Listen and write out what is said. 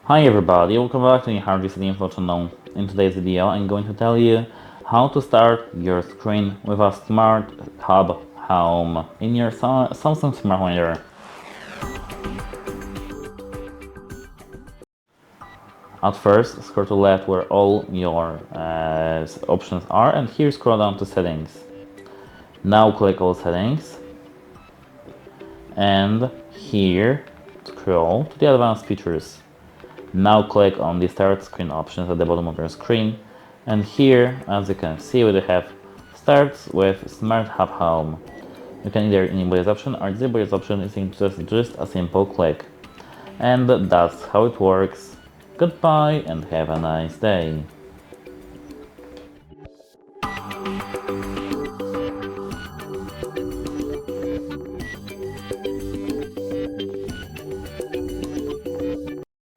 Hi everybody, welcome back to the Hard Reset Info channel. In today's video I'm going to tell you how to start your screen with a Smart Hub Home in your Samsung Smart Reader. At first, scroll to left where all your options are, and here scroll down to settings. Now click all settings, and here scroll to the advanced features. Now click on the start screen options at the bottom of your screen, and here, as you can see, we have starts with Smart Hub Home. You can either enable this option or disable this option using just a simple click. And that's how it works. Goodbye and have a nice day.